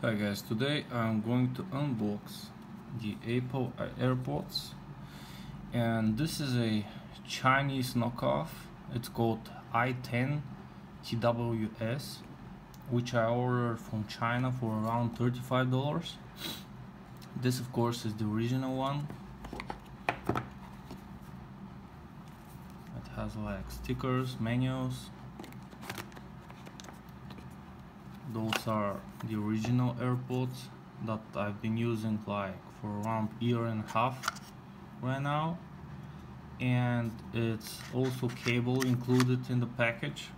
Hi guys, today I'm going to unbox the Apple AirPods, and this is a Chinese knockoff. It's called i10 TWS, which I ordered from China for around $35. This of course is the original one. It has like stickers, menus. Those are the original AirPods that I've been using like for around a year and a half right now, and it's also cable included in the package.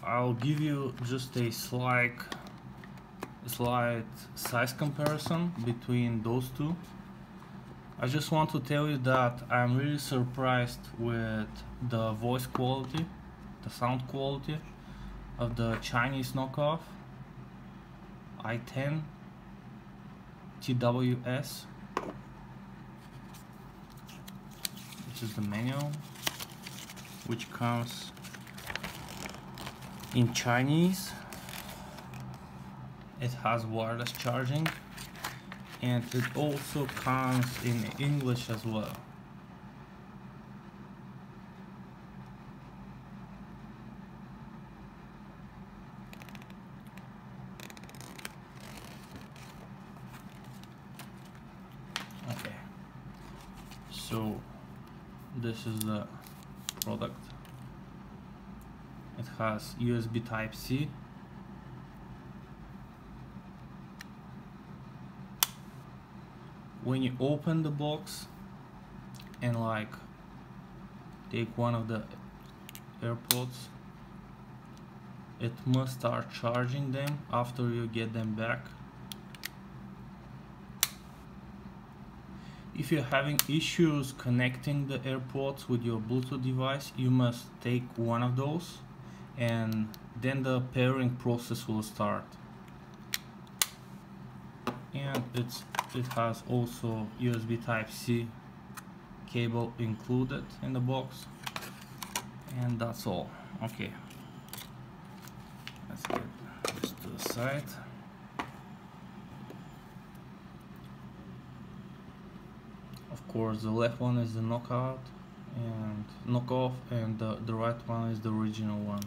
I'll give you just a slight size comparison between those two. I just want to tell you that I'm really surprised with the voice quality, the sound quality of the Chinese knockoff i10 TWS, which is the manual, which comes in Chinese. It has wireless charging, and it also comes in English as well. Okay, so this is the product. It has USB Type-C, when you open the box and like take one of the AirPods, it must start charging them after you get them back. If you're having issues connecting the AirPods with your Bluetooth device, you must take one of those, and then the pairing process will start. And it has also USB Type-C cable included in the box, and that's all. Okay, let's get this to the side. Of course, the left one is the knockoff, and the right one is the original one.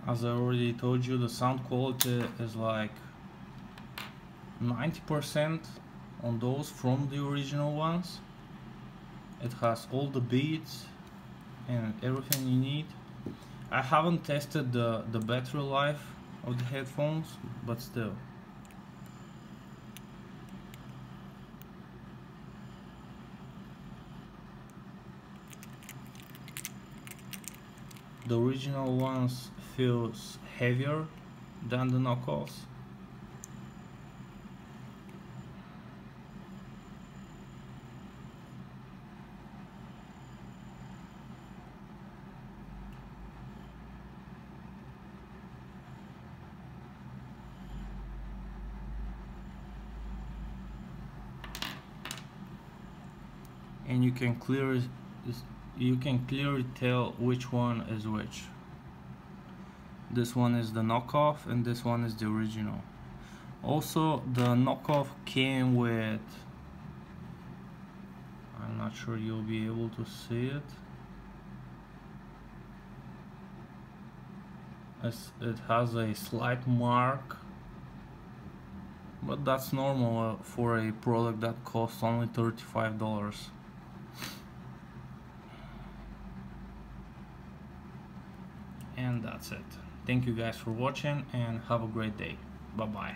As I already told you, the sound quality is like 90% on those from the original ones. It has all the beats and everything you need. I haven't tested the battery life of the headphones, but still. The original ones feels heavier than the knockoffs. And you can clearly tell which one is which. This one is the knockoff and this one is the original. Also, the knockoff came with, I'm not sure you'll be able to see it. It has a slight mark, but that's normal for a product that costs only $35. And that's it. Thank you guys for watching, and have a great day. Bye bye.